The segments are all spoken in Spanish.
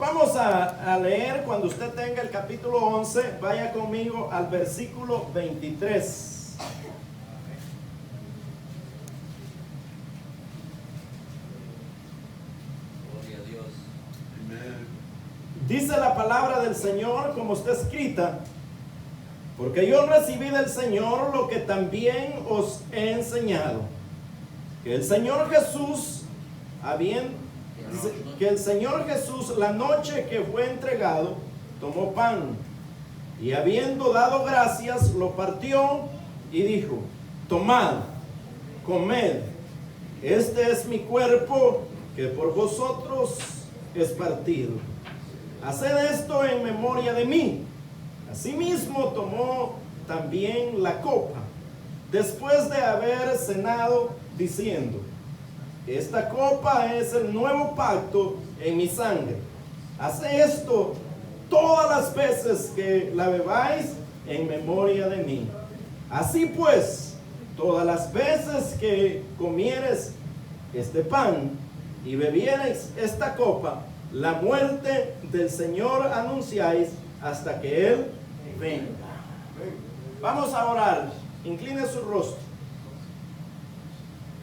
vamos a leer cuando usted tenga el capítulo 11, vaya conmigo al versículo 23. Dice la palabra del Señor como está escrita: porque yo recibí del Señor lo que también os he enseñado, que el Señor Jesús, dice que el Señor Jesús, la noche que fue entregado, tomó pan, y habiendo dado gracias, lo partió y dijo: tomad, comed, este es mi cuerpo que por vosotros es partido. Haced esto en memoria de mí. Asimismo tomó también la copa, después de haber cenado, diciendo: esta copa es el nuevo pacto en mi sangre. Haced esto todas las veces que la bebáis en memoria de mí. Así pues, todas las veces que comieres este pan y bebiereis esta copa, la muerte del Señor anunciáis hasta que Él venga. Vamos a orar. Incline su rostro.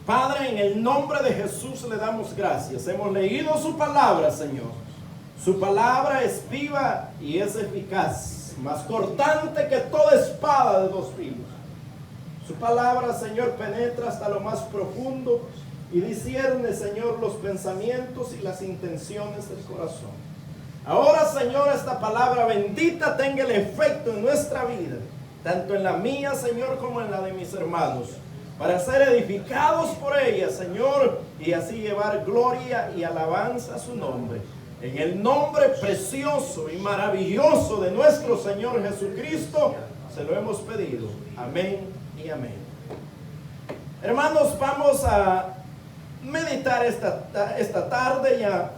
Padre, en el nombre de Jesús le damos gracias. Hemos leído su palabra, Señor. Su palabra es viva y es eficaz, más cortante que toda espada de dos filos. Su palabra, Señor, penetra hasta lo más profundo y discierne, Señor, los pensamientos y las intenciones del corazón. Ahora, Señor, esta palabra bendita tenga el efecto en nuestra vida, tanto en la mía, Señor, como en la de mis hermanos, para ser edificados por ella, Señor, y así llevar gloria y alabanza a su nombre. En el nombre precioso y maravilloso de nuestro Señor Jesucristo, se lo hemos pedido. Amén y amén. Hermanos, vamos a meditar esta tarde ya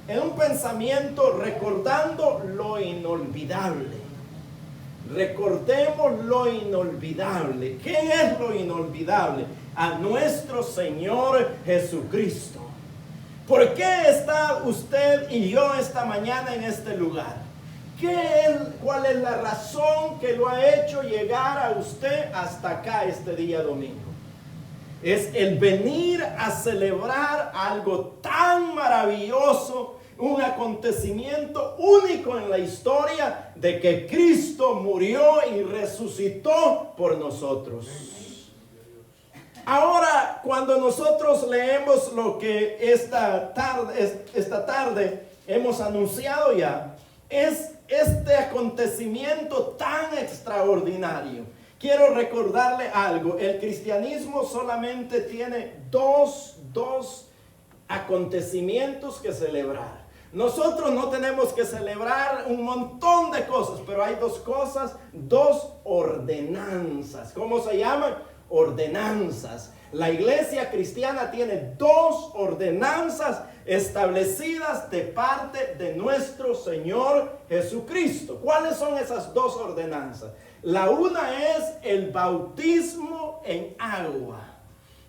en un pensamiento recordando lo inolvidable. Recordemos lo inolvidable. ¿Qué es lo inolvidable? A nuestro Señor Jesucristo. ¿Por qué está usted y yo esta mañana en este lugar? ¿Cuál es la razón que lo ha hecho llegar a usted hasta acá este día domingo? Es el venir a celebrar algo tan maravilloso, un acontecimiento único en la historia de que Cristo murió y resucitó por nosotros. Ahora, cuando nosotros leemos lo que esta tarde hemos anunciado ya, es este acontecimiento tan extraordinario. Quiero recordarle algo. El cristianismo solamente tiene dos acontecimientos que celebrar. Nosotros no tenemos que celebrar un montón de cosas, pero hay dos cosas, dos ordenanzas. ¿Cómo se llaman? Ordenanzas. La iglesia cristiana tiene dos ordenanzas establecidas de parte de nuestro Señor Jesucristo. ¿Cuáles son esas dos ordenanzas? La una es el bautismo en agua,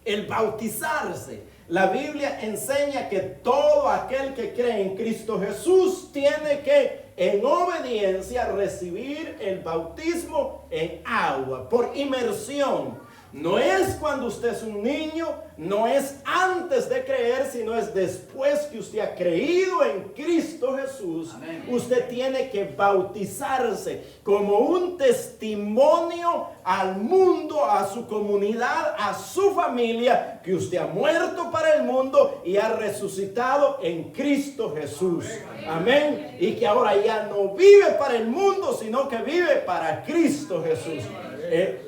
el bautizarse. La Biblia enseña que todo aquel que cree en Cristo Jesús tiene que, en obediencia, recibir el bautismo en agua, por inmersión. No es cuando usted es un niño, no es antes de creer, sino es después que usted ha creído en Cristo Jesús. Amén. Usted tiene que bautizarse como un testimonio al mundo, a su comunidad, a su familia, que usted ha muerto para el mundo y ha resucitado en Cristo Jesús. Amén. Y que ahora ya no vive para el mundo, sino que vive para Cristo Jesús.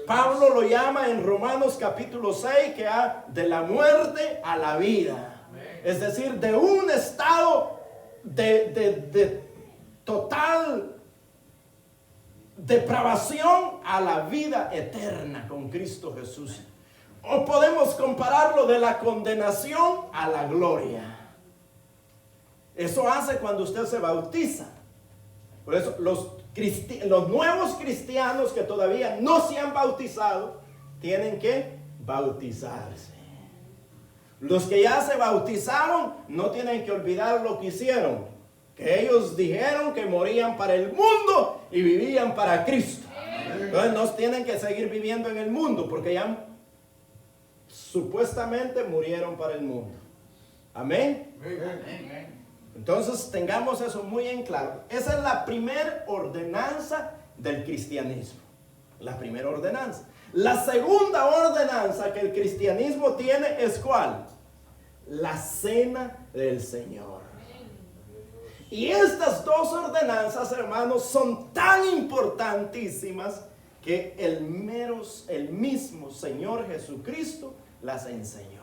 Pablo lo llama en Romanos capítulo 6 que ha de la muerte a la vida. Es decir, de un estado de total depravación a la vida eterna con Cristo Jesús. O podemos compararlo de la condenación a la gloria. Eso hace cuando usted se bautiza. Por eso los nuevos cristianos que todavía no se han bautizado tienen que bautizarse. Los que ya se bautizaron no tienen que olvidar lo que hicieron. Que ellos dijeron que morían para el mundo y vivían para Cristo. Entonces no tienen que seguir viviendo en el mundo porque ya supuestamente murieron para el mundo. Amén. Entonces tengamos eso muy en claro. Esa es la primera ordenanza del cristianismo. La primera ordenanza. La segunda ordenanza que el cristianismo tiene es ¿cuál? La cena del Señor. Y estas dos ordenanzas, hermanos, son tan importantísimas que el mismo Señor Jesucristo las enseñó.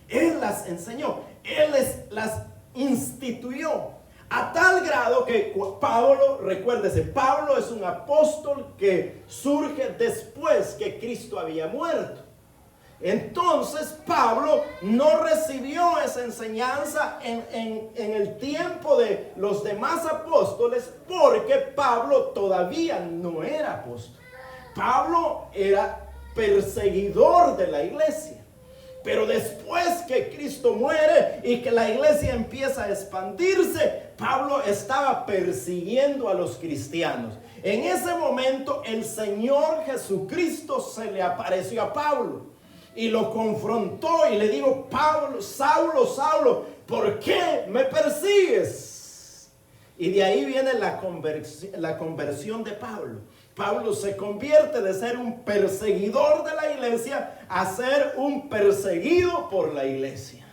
Él las enseñó. Él las instituyó. A tal grado que Pablo, recuérdese, Pablo es un apóstol que surge después que Cristo había muerto. Entonces Pablo no recibió esa enseñanza en el tiempo de los demás apóstoles, porque Pablo todavía no era apóstol. Pablo era perseguidor de la iglesia. Pero después que Cristo muere y que la iglesia empieza a expandirse, Pablo estaba persiguiendo a los cristianos. En ese momento el Señor Jesucristo se le apareció a Pablo y lo confrontó y le dijo: Pablo, Saulo, Saulo, ¿por qué me persigues? Y de ahí viene la conversión de Pablo. Pablo se convierte de ser un perseguidor de la iglesia a ser un perseguido por la iglesia.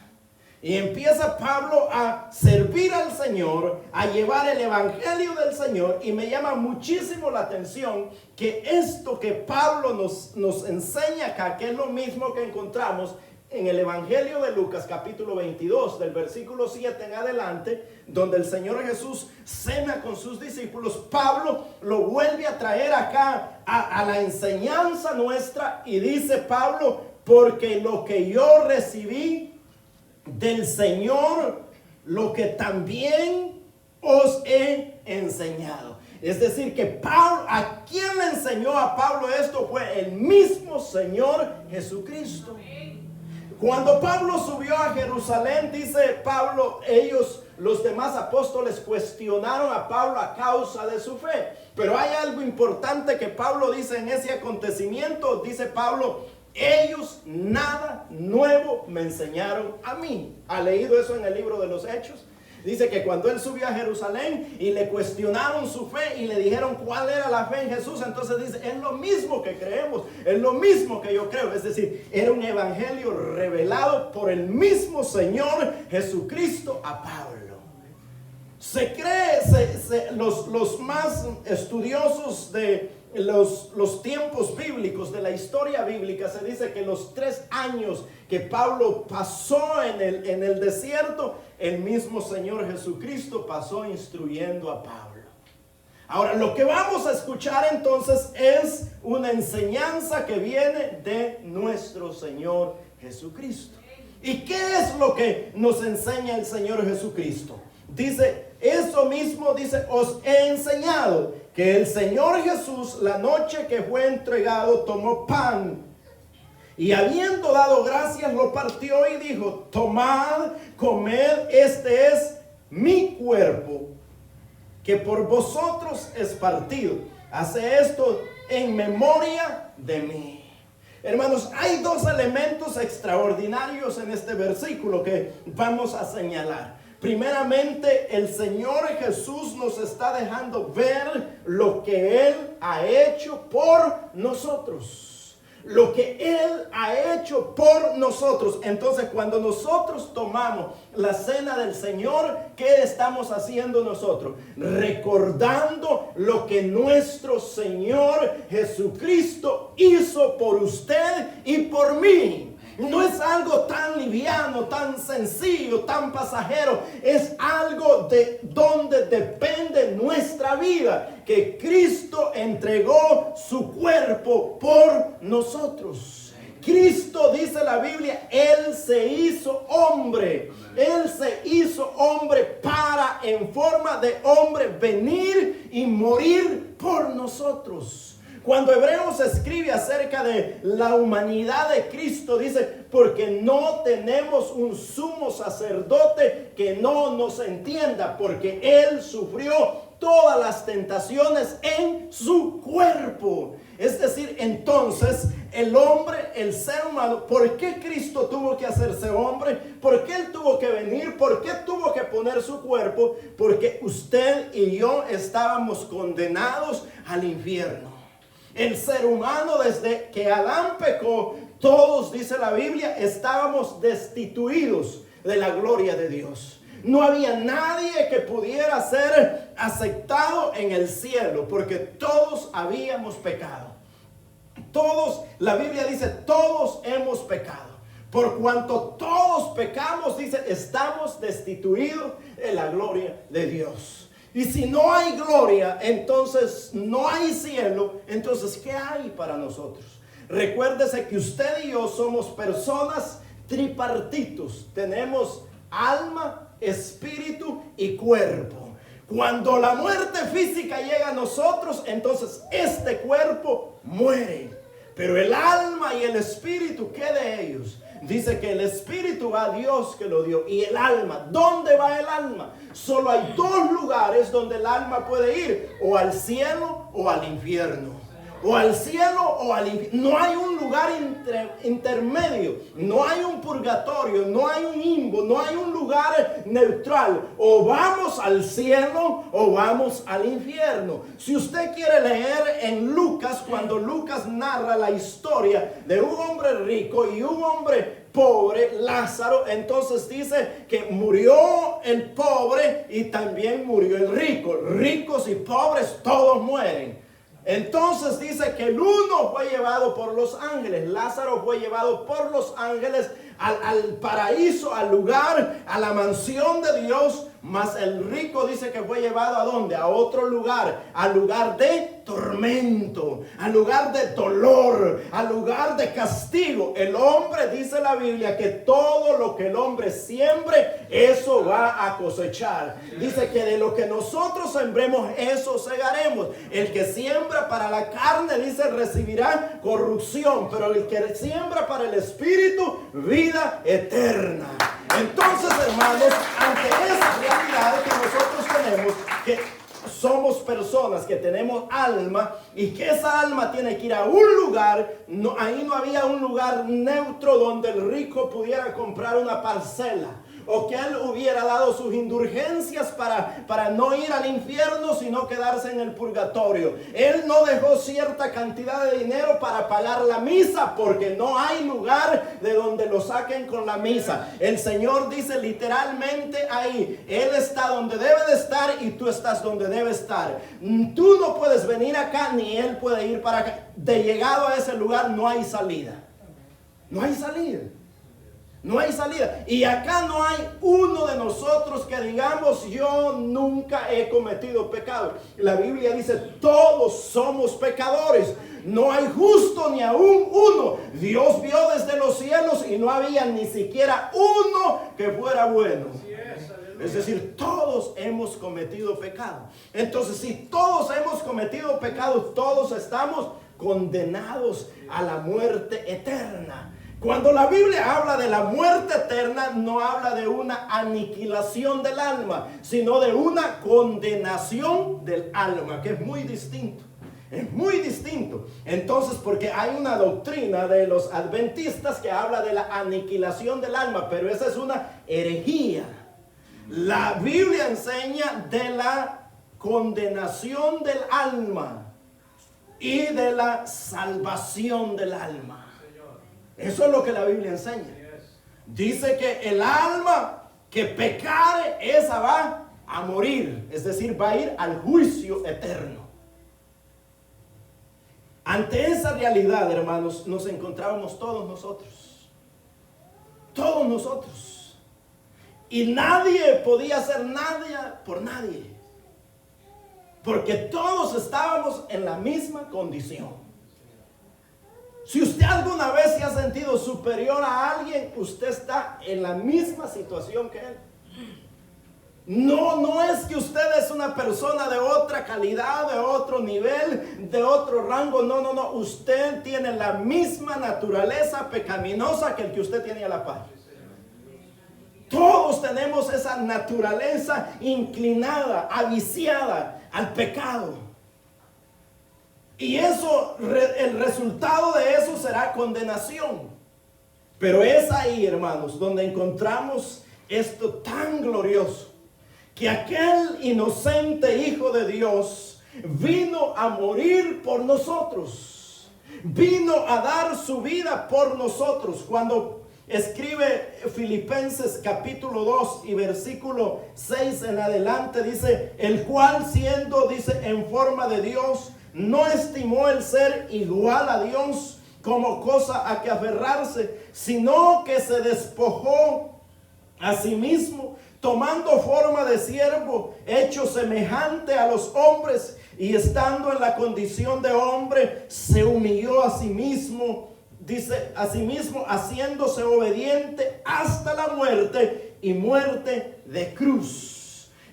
Y empieza Pablo a servir al Señor, a llevar el evangelio del Señor. Y me llama muchísimo la atención que esto que Pablo nos enseña acá, que es lo mismo que encontramos en el evangelio de Lucas capítulo 22, del versículo 7 en adelante, donde el Señor Jesús cena con sus discípulos. Pablo lo vuelve a traer acá a la enseñanza nuestra y dice Pablo: porque lo que yo recibí del Señor, lo que también os he enseñado. Es decir, que Pablo, ¿a quién le enseñó a Pablo esto? Fue el mismo Señor Jesucristo. Cuando Pablo subió a Jerusalén, dice Pablo, los demás apóstoles cuestionaron a Pablo a causa de su fe. Pero hay algo importante que Pablo dice en ese acontecimiento. Dice Pablo: ellos nada nuevo me enseñaron a mí. ¿Ha leído eso en el libro de los Hechos? Dice que cuando él subió a Jerusalén y le cuestionaron su fe y le dijeron cuál era la fe en Jesús, entonces dice: es lo mismo que creemos, es lo mismo que yo creo. Es decir, era un evangelio revelado por el mismo Señor Jesucristo a Pablo. Se cree, los más estudiosos de los tiempos bíblicos, de la historia bíblica, se dice que los 3 años que Pablo pasó en el desierto, el mismo Señor Jesucristo pasó instruyendo a Pablo. Ahora, lo que vamos a escuchar entonces es una enseñanza que viene de nuestro Señor Jesucristo. ¿Y qué es lo que nos enseña el Señor Jesucristo? Dice, eso mismo dice: os he enseñado que el Señor Jesús, la noche que fue entregado, tomó pan y habiendo dado gracias lo partió y dijo: tomad, comed, este es mi cuerpo que por vosotros es partido. Hace esto en memoria de mí. Hermanos, hay 2 elementos extraordinarios en este versículo que vamos a señalar. Primeramente, el Señor Jesús nos está dejando ver lo que Él ha hecho por nosotros. Lo que Él ha hecho por nosotros. Entonces, cuando nosotros tomamos la cena del Señor, ¿qué estamos haciendo nosotros? Recordando lo que nuestro Señor Jesucristo hizo por usted y por mí. No es algo tan liviano, tan sencillo, tan pasajero. Es algo de donde depende nuestra vida. Que Cristo entregó su cuerpo por nosotros. Cristo, dice la Biblia, Él se hizo hombre. Él se hizo hombre para, en forma de hombre, venir y morir por nosotros. Cuando Hebreos escribe acerca de la humanidad de Cristo, dice, porque no tenemos un sumo sacerdote que no nos entienda, porque Él sufrió todas las tentaciones en su cuerpo. Es decir, entonces, el hombre, el ser humano, ¿por qué Cristo tuvo que hacerse hombre? ¿Por qué Él tuvo que venir? ¿Por qué tuvo que poner su cuerpo? Porque usted y yo estábamos condenados al infierno. El ser humano, desde que Adán pecó, todos, dice la Biblia, estábamos destituidos de la gloria de Dios. No había nadie que pudiera ser aceptado en el cielo, porque todos habíamos pecado. Todos, la Biblia dice, todos hemos pecado. Por cuanto todos pecamos, dice, estamos destituidos de la gloria de Dios. Y si no hay gloria, entonces no hay cielo. Entonces, ¿qué hay para nosotros? Recuérdese que usted y yo somos personas tripartitos. Tenemos alma, espíritu y cuerpo. Cuando la muerte física llega a nosotros, entonces este cuerpo muere. Pero el alma y el espíritu, ¿qué de ellos? Dice que el espíritu va a Dios que lo dio. Y el alma, ¿dónde va el alma? Solo hay dos lugares donde el alma puede ir: o al cielo o al infierno. O al cielo o al infierno. No hay un lugar intermedio. No hay un purgatorio. No hay un limbo. No hay un lugar neutral. O vamos al cielo o vamos al infierno. Si usted quiere leer en Lucas, cuando Lucas narra la historia de un hombre rico y un hombre pobre, Lázaro, entonces dice que murió el pobre y también murió el rico. Ricos y pobres todos mueren. Entonces dice que el uno fue llevado por los ángeles. Lázaro fue llevado por los ángeles al paraíso, al lugar, a la mansión de Dios. Mas el rico dice que fue llevado ¿a dónde? A otro lugar, al lugar de tormento, al lugar de dolor, al lugar de castigo. El hombre, dice la Biblia, que todo lo que el hombre siembre, eso va a cosechar. Dice que de lo que nosotros sembremos, eso segaremos. El que siembra para la carne, dice, recibirá corrupción, pero el que siembra para el espíritu, vida eterna. Entonces, hermanos, ante esa realidad que nosotros tenemos, que somos personas que tenemos alma y que esa alma tiene que ir a un lugar, ahí no había un lugar neutro donde el rico pudiera comprar una parcela, o que él hubiera dado sus indulgencias para no ir al infierno, sino quedarse en el purgatorio. Él no dejó cierta cantidad de dinero para pagar la misa, porque no hay lugar de donde lo saquen con la misa. El Señor dice literalmente ahí, Él está donde debe de estar y tú estás donde debe estar. Tú no puedes venir acá, ni Él puede ir para acá. De llegado a ese lugar no hay salida. No hay salida. No hay salida. Y acá no hay uno de nosotros que digamos, yo nunca he cometido pecado. La Biblia dice, todos somos pecadores. No hay justo ni aún uno. Dios vio desde los cielos y no había ni siquiera uno que fuera bueno. Es decir, todos hemos cometido pecado. Entonces, si todos hemos cometido pecado, todos estamos condenados a la muerte eterna. Cuando la Biblia habla de la muerte eterna, no habla de una aniquilación del alma, sino de una condenación del alma, que es muy distinto. Es muy distinto. Entonces, porque hay una doctrina de los adventistas que habla de la aniquilación del alma, pero esa es una herejía. La Biblia enseña de la condenación del alma y de la salvación del alma. Eso es lo que la Biblia enseña. Dice que el alma que pecare, esa va a morir. Es decir, va a ir al juicio eterno. Ante esa realidad, hermanos, nos encontrábamos todos nosotros. Todos nosotros. Y nadie podía hacer nada por nadie. Porque todos estábamos en la misma condición. Si usted alguna vez se ha sentido superior a alguien, usted está en la misma situación que él. No es que usted es una persona de otra calidad, de otro nivel, de otro rango. No. Usted tiene la misma naturaleza pecaminosa que el que usted tiene a la par. Todos tenemos esa naturaleza inclinada, aviciada al pecado. Y eso, el resultado de eso será condenación. Pero es ahí, hermanos, donde encontramos esto tan glorioso. Que aquel inocente Hijo de Dios vino a morir por nosotros. Vino a dar su vida por nosotros. Cuando escribe Filipenses capítulo 2 y versículo 6 en adelante, dice: el cual siendo, dice, en forma de Dios, no estimó el ser igual a Dios como cosa a que aferrarse, sino que se despojó a sí mismo, tomando forma de siervo, hecho semejante a los hombres, y estando en la condición de hombre, se humilló a sí mismo, dice, a sí mismo, haciéndose obediente hasta la muerte, y muerte de cruz.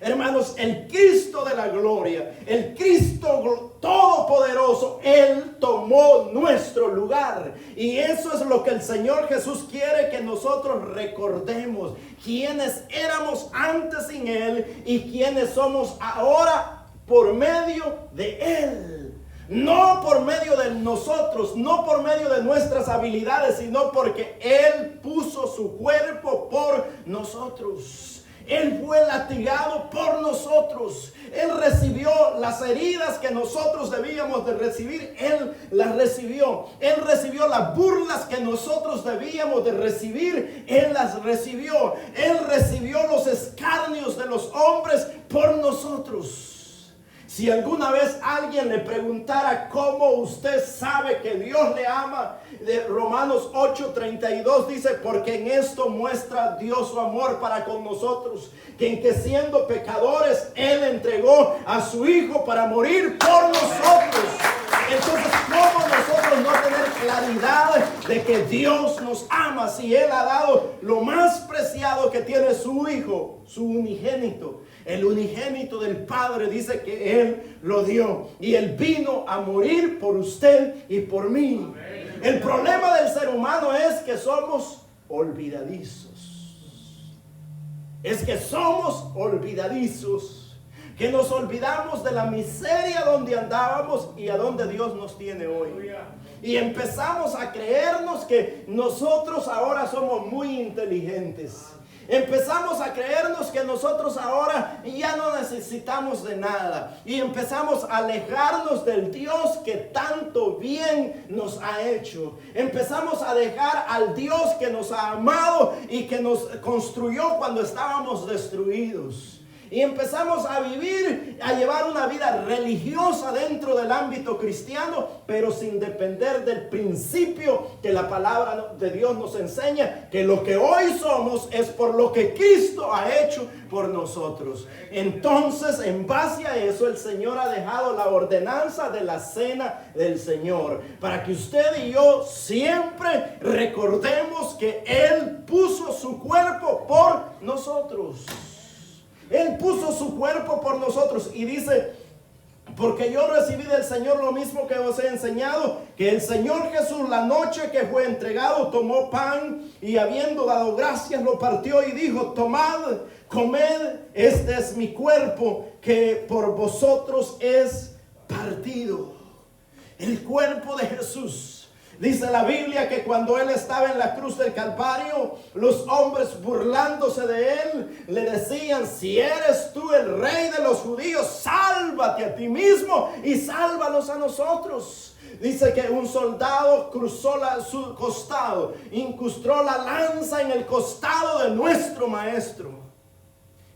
Hermanos, el Cristo de la gloria, el Cristo todopoderoso, Él tomó nuestro lugar. Y eso es lo que el Señor Jesús quiere que nosotros recordemos. Quienes éramos antes sin Él y quienes somos ahora por medio de Él. No por medio de nosotros, no por medio de nuestras habilidades, sino porque Él puso su cuerpo por nosotros. Él fue latigado por nosotros. Él recibió las heridas que nosotros debíamos de recibir. Él las recibió. Él recibió las burlas que nosotros debíamos de recibir. Él las recibió. Él recibió los escarnios de los hombres por nosotros. Si alguna vez alguien le preguntara cómo usted sabe que Dios le ama, de Romanos 8:32 dice: porque en esto muestra Dios su amor para con nosotros, que en que siendo pecadores Él entregó a su Hijo para morir por nosotros. Entonces, ¿cómo nosotros no tener claridad de que Dios nos ama si Él ha dado lo más preciado que tiene su Hijo, su unigénito? El unigénito del Padre dice que Él lo dio. Y Él vino a morir por usted y por mí. Amén. El problema del ser humano es que somos olvidadizos. Es que somos olvidadizos. Que nos olvidamos de la miseria donde andábamos y a donde Dios nos tiene hoy. Y empezamos a creernos que nosotros ahora somos muy inteligentes. Empezamos a creernos que nosotros ahora ya no necesitamos de nada. Y empezamos a alejarnos del Dios que tanto bien nos ha hecho. Empezamos a dejar al Dios que nos ha amado y que nos construyó cuando estábamos destruidos. Y empezamos a vivir, a llevar una vida religiosa dentro del ámbito cristiano, pero sin depender del principio que la palabra de Dios nos enseña, que lo que hoy somos es por lo que Cristo ha hecho por nosotros. Entonces, en base a eso, el Señor ha dejado la ordenanza de la cena del Señor, para que usted y yo siempre recordemos que Él puso su cuerpo por nosotros. Él puso su cuerpo por nosotros y dice: porque yo recibí del Señor lo mismo que os he enseñado, que el Señor Jesús, la noche que fue entregado, tomó pan y habiendo dado gracias lo partió y dijo: tomad, comed, este es mi cuerpo que por vosotros es partido. El cuerpo de Jesús. Dice la Biblia que cuando Él estaba en la cruz del Calvario, los hombres burlándose de Él, le decían: si eres tú el rey de los judíos, sálvate a ti mismo y sálvanos a nosotros. Dice que un soldado cruzó su costado, incrustó la lanza en el costado de nuestro maestro.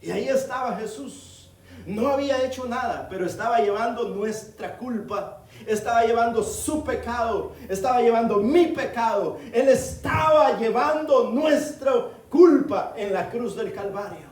Y ahí estaba Jesús. No había hecho nada, pero estaba llevando nuestra culpa. Estaba llevando su pecado, estaba llevando mi pecado. Él estaba llevando nuestra culpa en la cruz del Calvario.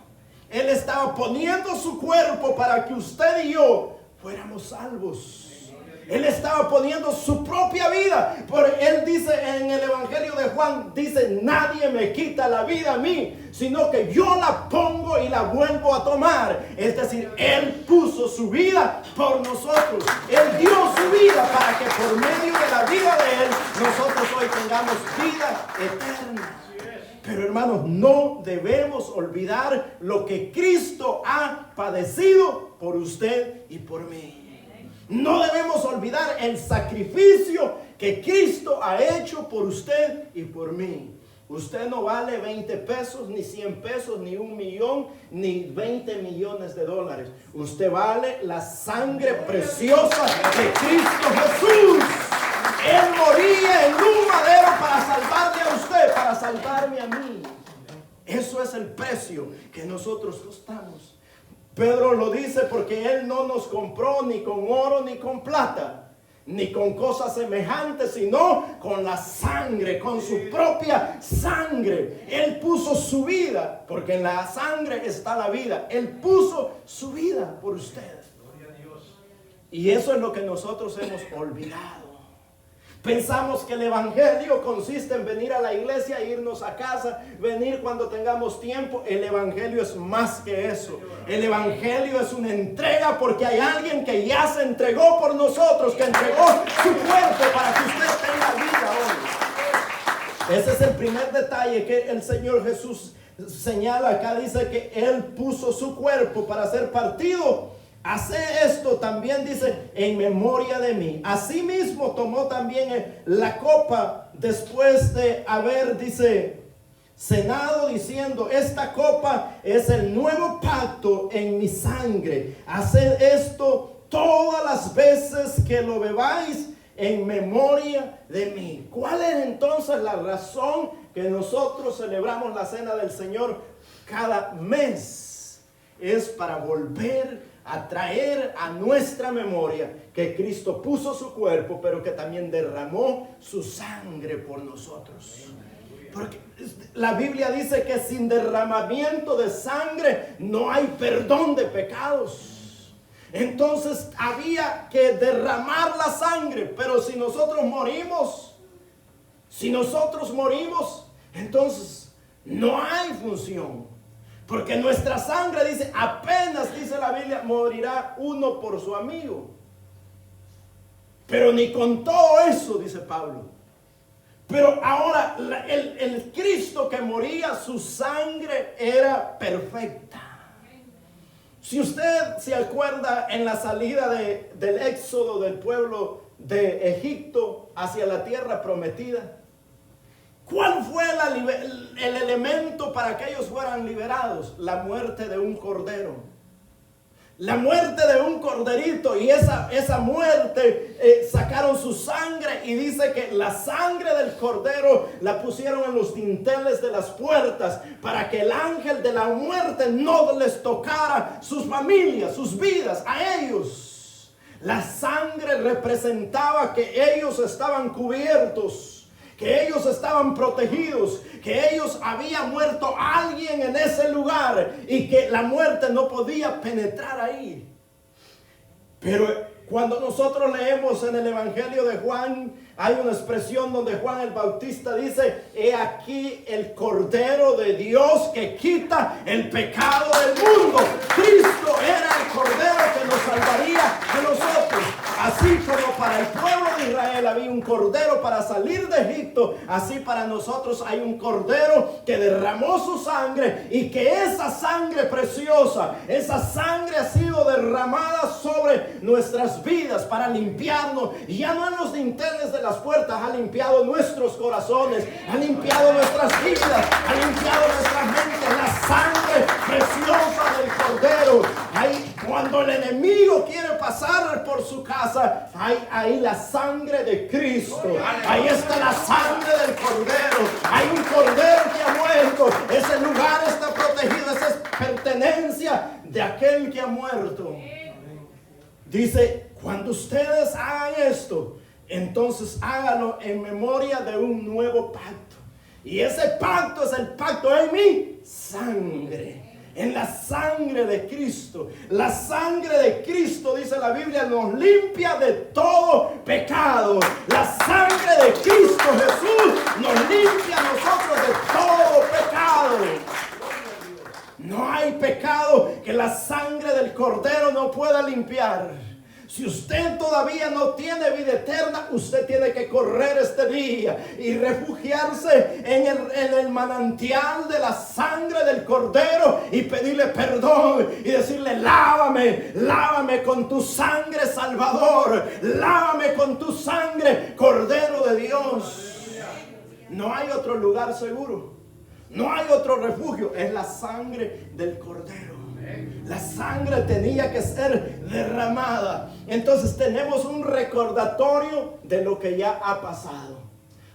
Él estaba poniendo su cuerpo para que usted y yo fuéramos salvos. Él estaba poniendo su propia vida. Porque Él dice en el Evangelio de Juan, dice, nadie me quita la vida a mí, sino que yo la pongo y la vuelvo a tomar. Es decir, Él puso su vida por nosotros. Él dio su vida para que por medio de la vida de Él, nosotros hoy tengamos vida eterna. Pero hermanos, no debemos olvidar lo que Cristo ha padecido por usted y por mí. No debemos olvidar el sacrificio que Cristo ha hecho por usted y por mí. Usted no vale 20 pesos, ni 100 pesos, ni 1 millón, ni 20 millones de dólares. Usted vale la sangre preciosa de Cristo Jesús. Él moría en un madero para salvarle a usted, para salvarme a mí. Eso es el precio que nosotros costamos. Pedro lo dice porque Él no nos compró ni con oro ni con plata, ni con cosas semejantes, sino con la sangre, con su propia sangre. Él puso su vida, porque en la sangre está la vida. Él puso su vida por usted. Y eso es lo que nosotros hemos olvidado. Pensamos que el evangelio consiste en venir a la iglesia, irnos a casa, venir cuando tengamos tiempo. El evangelio es más que eso. El evangelio es una entrega, porque hay alguien que ya se entregó por nosotros, que entregó su cuerpo para que usted tenga vida hoy. Ese es el primer detalle que el Señor Jesús señala acá. Dice que Él puso su cuerpo para ser partido. Hace esto también, dice, en memoria de mí. Asimismo tomó también la copa después de haber, dice, cenado, diciendo, esta copa es el nuevo pacto en mi sangre. Haced esto todas las veces que lo bebáis en memoria de mí. ¿Cuál es entonces la razón que nosotros celebramos la cena del Señor cada mes? Es para volver a traer a nuestra memoria que Cristo puso su cuerpo, pero que también derramó su sangre por nosotros. Porque la Biblia dice que sin derramamiento de sangre no hay perdón de pecados. Entonces había que derramar la sangre, pero si nosotros morimos, entonces no hay función. Porque nuestra sangre, dice, apenas, dice la Biblia, morirá uno por su amigo. Pero ni con todo eso, dice Pablo. Pero ahora el Cristo que moría, su sangre era perfecta. Si usted se acuerda en la salida del éxodo del pueblo de Egipto hacia la tierra prometida, ¿cuál fue el elemento para que ellos fueran liberados? La muerte de un cordero. La muerte de un corderito. Y esa muerte sacaron su sangre. Y dice que la sangre del cordero la pusieron en los dinteles de las puertas, para que el ángel de la muerte no les tocara sus familias, sus vidas, a ellos. La sangre representaba que ellos estaban cubiertos, que ellos estaban protegidos, que ellos había muerto alguien en ese lugar y que la muerte no podía penetrar ahí. Pero cuando nosotros leemos en el Evangelio de Juan, hay una expresión donde Juan el Bautista dice: he aquí el Cordero de Dios que quita el pecado del mundo. Cristo era el Cordero que nos salvaría de nosotros. Así como para el pueblo de Israel había un Cordero para salir de Egipto, así para nosotros hay un Cordero que derramó su sangre, y que esa sangre preciosa, esa sangre ha sido derramada sobre nuestras vidas para limpiarnos, y ya no en los dinteles de las puertas, ha limpiado nuestros corazones, ha limpiado nuestras vidas, ha limpiado nuestras mentes. La sangre preciosa del Cordero. Ahí, cuando el enemigo quiere pasar por su casa, hay ahí la sangre de Cristo. Ahí está la sangre del Cordero. Hay un Cordero que ha muerto. Ese lugar está protegido. Esa es pertenencia de aquel que ha muerto. Dice: cuando ustedes hagan esto, entonces háganlo en memoria de un nuevo pacto. Y ese pacto es el pacto en mi sangre. en la sangre de Cristo. La sangre de Cristo, dice la Biblia, nos limpia de todo pecado. La sangre de Cristo Jesús nos limpia a nosotros de todo pecado. No hay pecado que la sangre del Cordero no pueda limpiar. Si usted todavía no tiene vida eterna, usted tiene que correr este día y refugiarse en el manantial de la sangre del Cordero y pedirle perdón y decirle: lávame, lávame con tu sangre, Salvador, lávame con tu sangre, Cordero de Dios. No hay otro lugar seguro, no hay otro refugio, es la sangre del Cordero. La sangre tenía que ser derramada. Entonces tenemos un recordatorio de lo que ya ha pasado.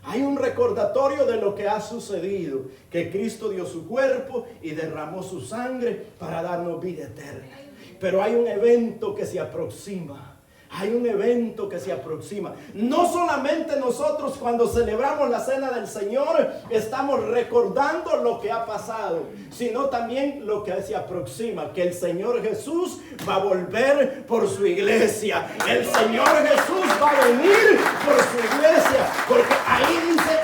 Hay un recordatorio de lo que ha sucedido, que Cristo dio su cuerpo y derramó su sangre para darnos vida eterna. Pero hay un evento que se aproxima. Hay un evento que se aproxima. No solamente nosotros, cuando celebramos la cena del Señor, estamos recordando lo que ha pasado, sino también lo que se aproxima, que el Señor Jesús va a volver por su iglesia. El Señor Jesús va a venir por su iglesia, porque ahí dice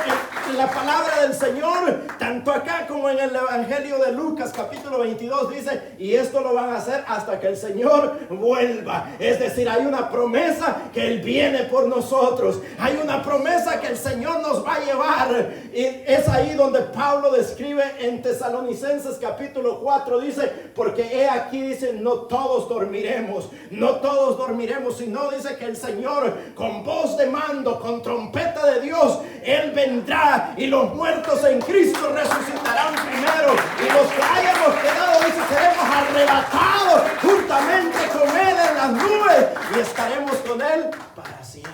en la palabra del Señor, tanto acá como en el Evangelio de Lucas capítulo 22, dice: y esto lo van a hacer hasta que el Señor vuelva. Es decir, hay una promesa que Él viene por nosotros. Hay una promesa que el Señor nos va a llevar. Y es ahí donde Pablo describe en Tesalonicenses capítulo 4, dice: porque he aquí, dice, no todos dormiremos, no todos dormiremos, sino dice que el Señor, con voz de mando, con trompeta de Dios, Él vendrá, y los muertos en Cristo resucitarán primero, y los que hayamos quedado, dice, seremos arrebatados juntamente con Él en las nubes y estaremos con Él para siempre.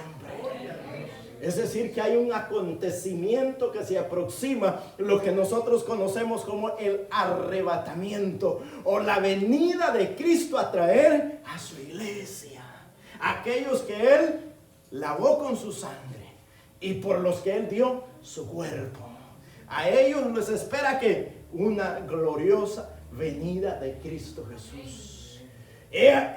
Es decir, que hay un acontecimiento que se aproxima, lo que nosotros conocemos como el arrebatamiento, o la venida de Cristo a traer a su iglesia, aquellos que Él lavó con su sangre y por los que Él dio su cuerpo. A ellos les espera que una gloriosa venida de Cristo Jesús.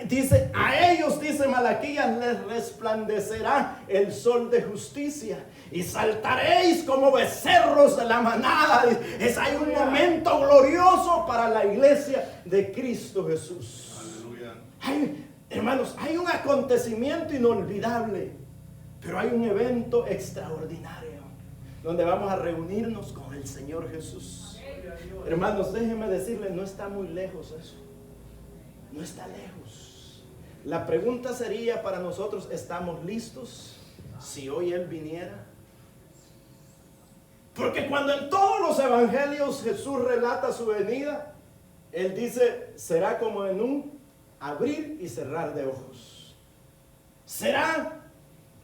Dice, a ellos, dice Malaquías, les resplandecerá el sol de justicia y saltaréis como becerros de la manada. Hay un momento glorioso para la iglesia de Cristo Jesús. Hermanos, hay un acontecimiento inolvidable, pero hay un evento extraordinario donde vamos a reunirnos con el Señor Jesús. Hermanos, déjenme decirles, no está muy lejos eso. No está lejos. La pregunta sería para nosotros: ¿estamos listos si hoy Él viniera? Porque cuando en todos los evangelios Jesús relata su venida, Él dice: será como en un abrir y cerrar de ojos. Será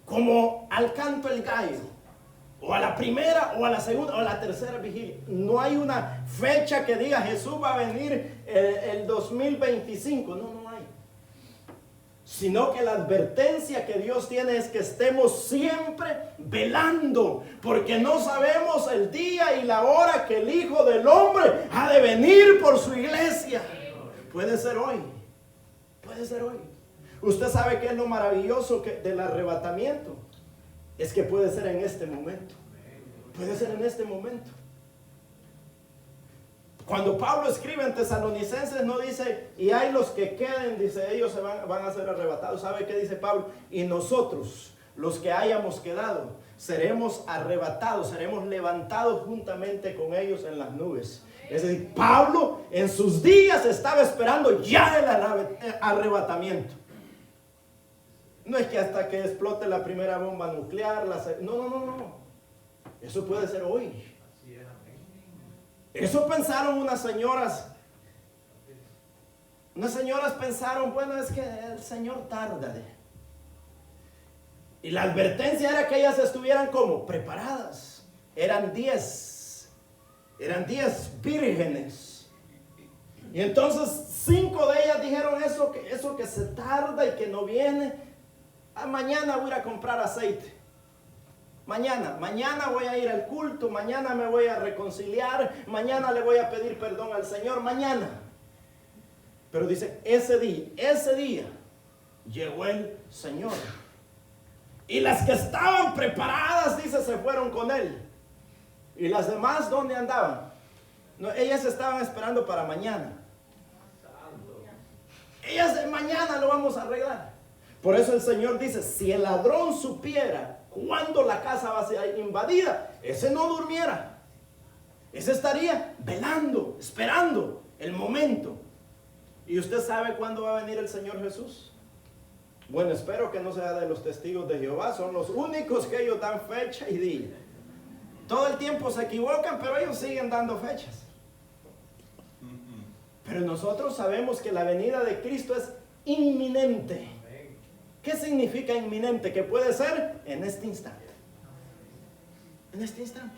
como al canto el gallo, o a la primera, o a la segunda, o a la tercera vigilia. No hay una fecha que diga Jesús va a venir el 2025. No hay. Sino que la advertencia que Dios tiene es que estemos siempre velando, porque no sabemos el día y la hora que el Hijo del Hombre ha de venir por su iglesia. Puede ser hoy. Puede ser hoy. Usted sabe que es lo maravilloso del arrebatamiento. Es que puede ser en este momento. Puede ser en este momento. Cuando Pablo escribe en Tesalonicenses, no dice: y hay los que queden, dice, ellos van a ser arrebatados. ¿Sabe qué dice Pablo? Y nosotros, los que hayamos quedado, seremos arrebatados, seremos levantados juntamente con ellos en las nubes. Es decir, Pablo en sus días estaba esperando ya el arrebatamiento. No es que hasta que explote la primera bomba nuclear, no. Eso puede ser hoy. Eso pensaron unas señoras. Unas señoras pensaron: bueno, es que el Señor tarda. Y la advertencia era que ellas estuvieran como preparadas. Eran 10 vírgenes. Y entonces 5 de ellas dijeron: eso que se tarda y que no viene. Mañana voy a ir a comprar aceite. Mañana voy a ir al culto. Mañana me voy a reconciliar. Mañana le voy a pedir perdón al Señor. Mañana. Pero dice, ese día llegó el Señor. Y las que estaban preparadas, dice, se fueron con él. ¿Y las demás dónde andaban? No, ellas estaban esperando para mañana. Ellas de mañana lo vamos a arreglar. Por eso el Señor dice, si el ladrón supiera cuándo la casa va a ser invadida, ese no durmiera. Ese estaría velando, esperando el momento. ¿Y usted sabe cuándo va a venir el Señor Jesús? Bueno, espero que no sea de los testigos de Jehová. Son los únicos que ellos dan fecha y día. Todo el tiempo se equivocan, pero ellos siguen dando fechas. Pero nosotros sabemos que la venida de Cristo es inminente. ¿Qué significa inminente? Que puede ser en este instante. En este instante.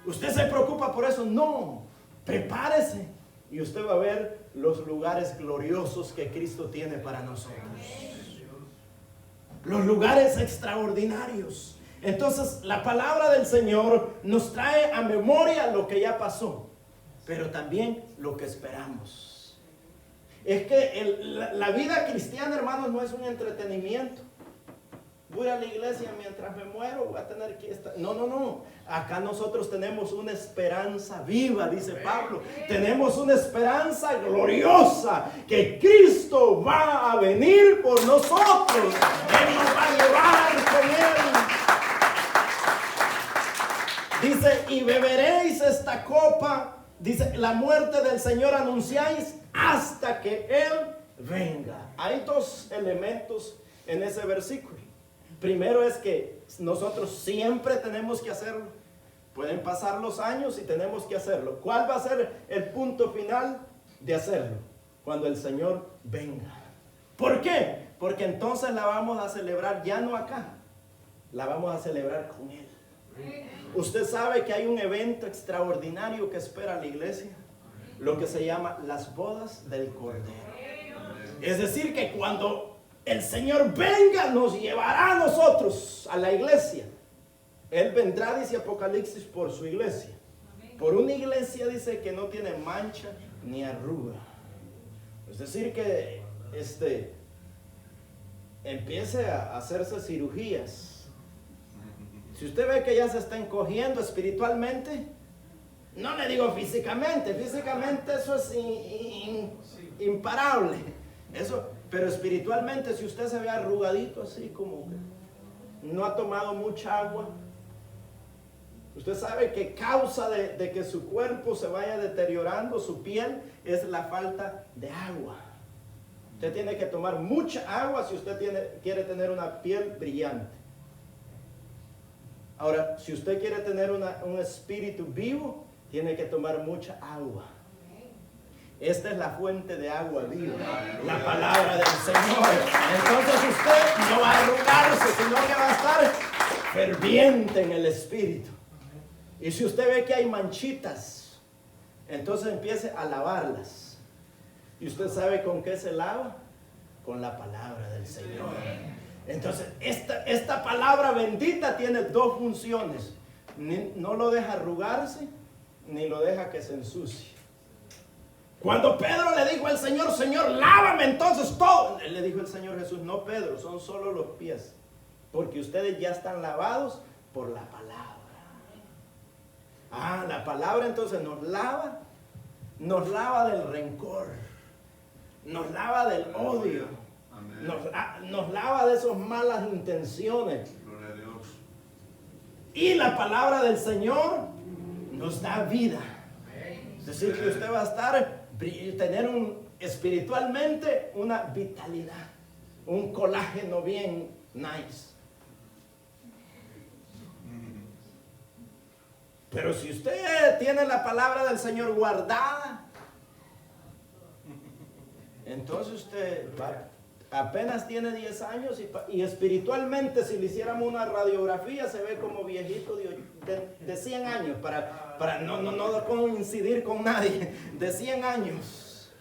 ¿Usted se preocupa por eso? No. Prepárese y usted va a ver los lugares gloriosos que Cristo tiene para nosotros. Los lugares extraordinarios. Entonces la palabra del Señor nos trae a memoria lo que ya pasó, pero también lo que esperamos. Es que la vida cristiana, hermanos, no es un entretenimiento. Voy a la iglesia mientras me muero, voy a tener que estar. No. Acá nosotros tenemos una esperanza viva, dice Pablo. Tenemos una esperanza gloriosa, que Cristo va a venir por nosotros. Él nos va a llevar con Él. Dice, y beberéis esta copa. Dice, la muerte del Señor anunciáis hasta que Él venga. Hay dos elementos en ese versículo. Primero es que nosotros siempre tenemos que hacerlo. Pueden pasar los años y tenemos que hacerlo. ¿Cuál va a ser el punto final de hacerlo? Cuando el Señor venga. ¿Por qué? Porque entonces la vamos a celebrar ya no acá. La vamos a celebrar con Él. Usted sabe que hay un evento extraordinario que espera a la iglesia. Lo que se llama las bodas del Cordero. Es decir, que cuando el Señor venga, nos llevará a nosotros, a la iglesia. Él vendrá, dice Apocalipsis, por su iglesia. Por una iglesia, dice, que no tiene mancha ni arruga. Es decir, que empiece a hacerse cirugías. Si usted ve que ya se está encogiendo espiritualmente, no le digo físicamente eso es imparable. Eso. Pero espiritualmente, si usted se ve arrugadito así, como que no ha tomado mucha agua, usted sabe que causa de que su cuerpo se vaya deteriorando, su piel, es la falta de agua. Usted tiene que tomar mucha agua si usted quiere tener una piel brillante. Ahora, si usted quiere tener un espíritu vivo, tiene que tomar mucha agua. Esta es la fuente de agua viva, la palabra del Señor. Entonces usted no va a arrugarse, sino que va a estar ferviente en el Espíritu. Y si usted ve que hay manchitas, entonces empiece a lavarlas. ¿Y usted sabe con qué se lava? Con la palabra del Señor. Entonces esta palabra bendita tiene dos funciones. No lo deja arrugarse, ni lo deja que se ensucie. Cuando Pedro le dijo al Señor, Señor, lávame entonces todo. Le dijo el Señor Jesús, no, Pedro, son solo los pies. Porque ustedes ya están lavados por la palabra. La palabra entonces nos lava del rencor. Nos lava del odio. Nos lava de esas malas intenciones. Gloria a Dios. Y la palabra del Señor nos da vida. Es decir, que usted va a tener espiritualmente una vitalidad, un colágeno bien nice. Pero si usted tiene la palabra del Señor guardada, entonces usted apenas tiene 10 años y espiritualmente, si le hiciéramos una radiografía, se ve como viejito de 100 años, para no coincidir con nadie, de 100 años.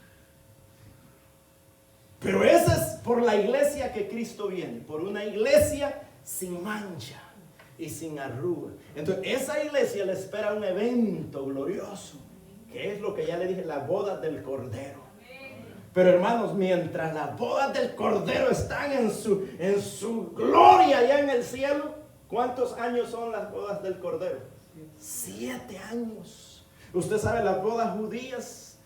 Pero eso es por la iglesia que Cristo viene, por una iglesia sin mancha y sin arruga. Entonces esa iglesia le espera un evento glorioso, que es lo que ya le dije, la boda del Cordero. Pero hermanos, mientras las bodas del Cordero están en su gloria allá en el cielo, ¿cuántos años son las bodas del Cordero? 7 años. Usted sabe, las bodas judías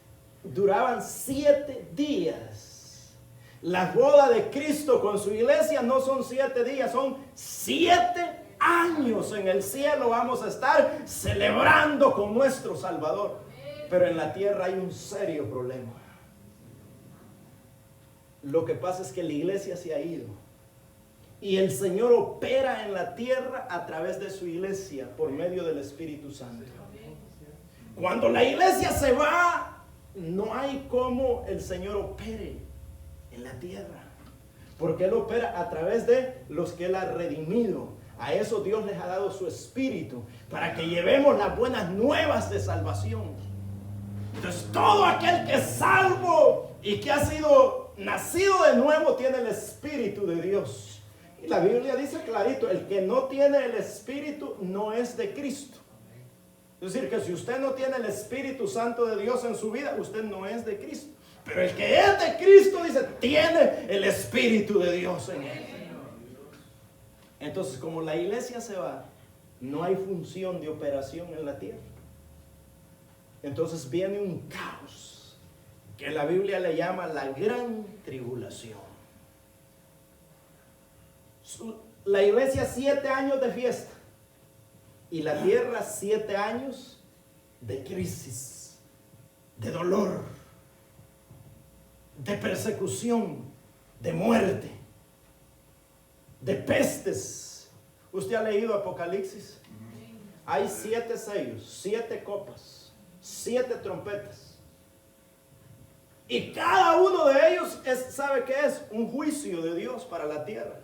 duraban 7 días. Las bodas de Cristo con su iglesia no son 7 días, son 7 años en el cielo. Vamos a estar celebrando con nuestro Salvador. Pero en la tierra hay un serio problema. Lo que pasa es que la iglesia se ha ido. Y el Señor opera en la tierra a través de su iglesia por medio del Espíritu Santo. Cuando la iglesia se va, no hay como el Señor opere en la tierra. Porque Él opera a través de los que Él ha redimido. A eso Dios les ha dado su Espíritu, para que llevemos las buenas nuevas de salvación. Entonces todo aquel que es salvo y que ha sido nacido de nuevo tiene el Espíritu de Dios. Y la Biblia dice clarito, el que no tiene el Espíritu no es de Cristo. Es decir, que si usted no tiene el Espíritu Santo de Dios en su vida, usted no es de Cristo. Pero el que es de Cristo, dice, tiene el Espíritu de Dios en él. Entonces, como la iglesia se va, no hay función de operación en la tierra. Entonces viene un caos que la Biblia le llama la gran tribulación. La iglesia 7 años de fiesta y la tierra 7 años de crisis, de dolor, de persecución, de muerte, de pestes. ¿Usted ha leído Apocalipsis? Hay 7 sellos, 7 copas, 7 trompetas. Y cada uno de ellos ¿sabe qué es? Un juicio de Dios para la tierra.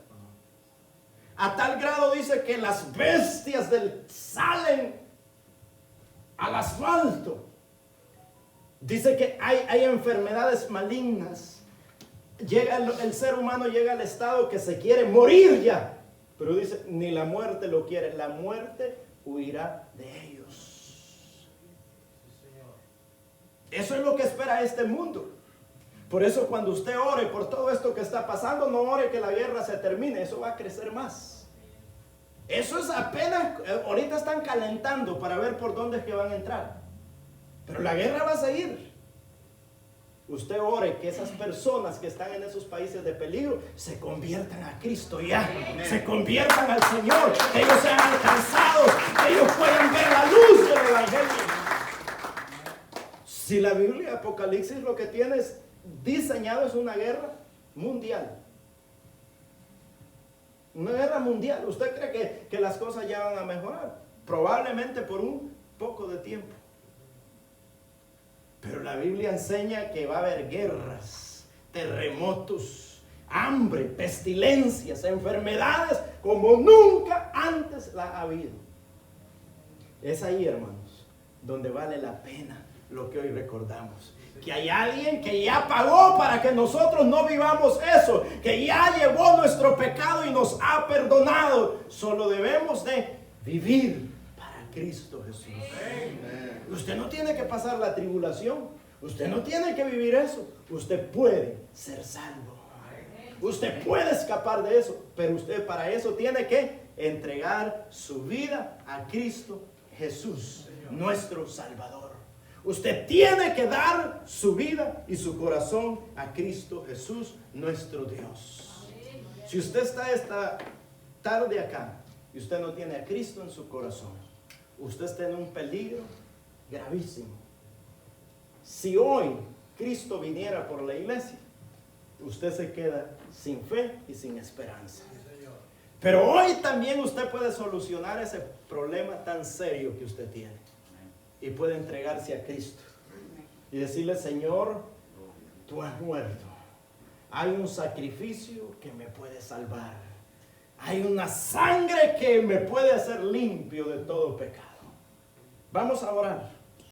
A tal grado dice que las bestias salen al asfalto. Dice que hay enfermedades malignas. El ser humano llega al estado que se quiere morir ya. Pero dice, ni la muerte lo quiere. La muerte huirá de ellos. Eso es lo que espera este mundo. Por eso cuando usted ore por todo esto que está pasando, no ore que la guerra se termine. Eso va a crecer más. Eso es apenas, ahorita están calentando para ver por dónde es que van a entrar. Pero la guerra va a seguir. Usted ore que esas personas que están en esos países de peligro se conviertan a Cristo ya. Se conviertan al Señor. Que ellos sean alcanzados. Que ellos puedan ver la luz del Evangelio. Si la Biblia Apocalipsis lo que tiene es diseñado es una guerra mundial. Una guerra mundial. ¿Usted cree que las cosas ya van a mejorar? Probablemente por un poco de tiempo. Pero la Biblia enseña que va a haber guerras, terremotos, hambre, pestilencias, enfermedades como nunca antes la ha habido. Es ahí, hermanos, donde vale la pena lo que hoy recordamos. Que hay alguien que ya pagó para que nosotros no vivamos eso, que ya llevó nuestro pecado y nos ha perdonado. Solo debemos de vivir para Cristo Jesús. Usted no tiene que pasar la tribulación, usted no tiene que vivir eso. Usted puede ser salvo, usted puede escapar de eso, pero usted para eso tiene que entregar su vida a Cristo Jesús, nuestro Salvador. Usted tiene que dar su vida y su corazón a Cristo Jesús, nuestro Dios. Si usted está esta tarde acá y usted no tiene a Cristo en su corazón, usted está en un peligro gravísimo. Si hoy Cristo viniera por la iglesia, usted se queda sin fe y sin esperanza. Pero hoy también usted puede solucionar ese problema tan serio que usted tiene. Y puede entregarse a Cristo y decirle, Señor, tú has muerto. Hay un sacrificio que me puede salvar. Hay una sangre que me puede hacer limpio de todo pecado. Vamos a orar.